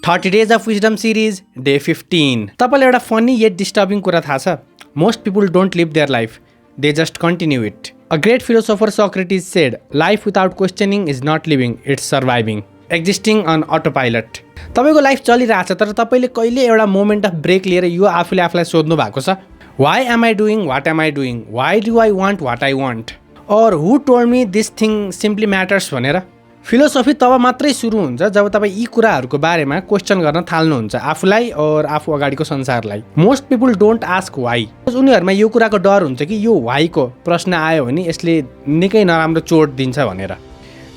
30 Days of Wisdom Series, Day 15. तपाईँलाई एउटा funny yet disturbing कुरा थाहा छ? Most people don't live their life. They just continue it. A great philosopher Socrates said, life without questioning is not living, it's surviving. Existing on autopilot. तपाईँको life चलिरहेछ तर तपाईँले कहिले एउटा मोमेन्ट अफ ब्रेक लिएर यो आफूले आफूलाई सोध्नु भएको छ? Why am I doing what am I doing? Why do I want what I want? Or who told me this thing simply matters भनेर? फिलोसफी तब मात्रै सुरु हुन्छ जब तपाईँ यी कुराहरूको बारेमा क्वेसन गर्न थाल्नुहुन्छ आफूलाई और आफू अगाडिको संसारलाई. Most people don't ask why. उनीहरूमा यो कुराको डर हुन्छ कि यो वाइको प्रश्न आयो भने यसले निकै नराम्रो चोट दिन्छ भनेर.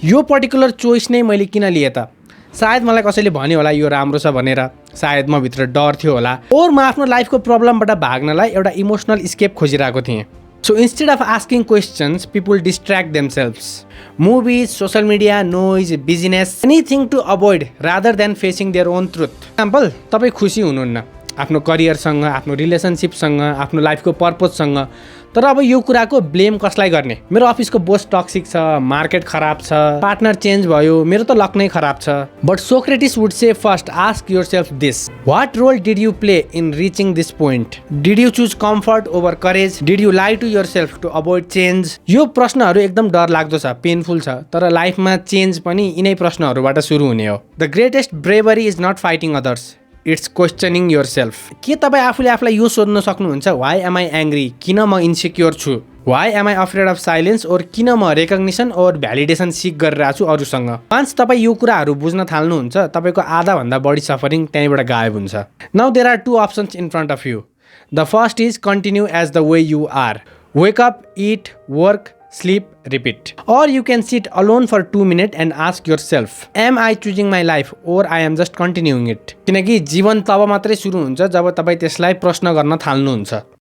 यो पर्टिकुलर चोइस नै मैले किन लिएँ त? सायद मलाई कसैले भन्यो होला यो राम्रो छ भनेर, सायद म भित्र डर थियो होला, और म आफ्नो लाइफको प्रब्लमबाट भाग्नलाई एउटा इमोसनल स्केप खोजिरहेको थिएँ. So instead of asking questions, people distract themselves. Movies, social media, noise, business, anything to avoid rather than facing their own truth. Example, तपाईँ खुसी हुनुहुन्न आफ्नो करियरसँग, आफ्नो रिलेसनसिपसँग, आफ्नो लाइफको पर्पजसँग, तर अब यो कुराको ब्लेम कसलाई गर्ने? मेरो अफिसको बोस टक्सिक छ, मार्केट खराब छ, पार्टनर चेन्ज भयो, मेरो त लक नै खराब छ. But Socrates would say first ask yourself this, what role did you play in reaching this point? Did you choose comfort over courage? Did you lie to yourself to avoid change? यो प्रश्नहरू एकदम डर लाग्दो छ, painful छ, तर लाइफमा change पनि यिनै प्रश्नहरूबाट सुरु हुने हो. The greatest bravery is not fighting others, it's questioning yourself. के तपाईँ आफूले आफूलाई यो सोध्न सक्नुहुन्छ, वाइ एम आई एङ्ग्री? किन म इन्सिक्योर छु? Why am I afraid of silence? और किन म रेकग्निसन और भ्यालिडेसन सिक गरिरहेको छु अरूसँग? वान्स तपाईँ यो कुराहरू बुझ्न थाल्नुहुन्छ, तपाईँको आधाभन्दा बढी सफरिङ त्यहीँबाट गायब हुन्छ. Now there are 2 options in front of you. The first is continue as the way you are. Wake up, eat, work, sleep, repeat. Or you can sit alone for 2 minutes and ask yourself, am I choosing my life or I am just continuing it? किनकि जीवन तब मात्रै सुरु हुन्छ जब तपाईँ त्यसलाई प्रश्न गर्न थाल्नुहुन्छ.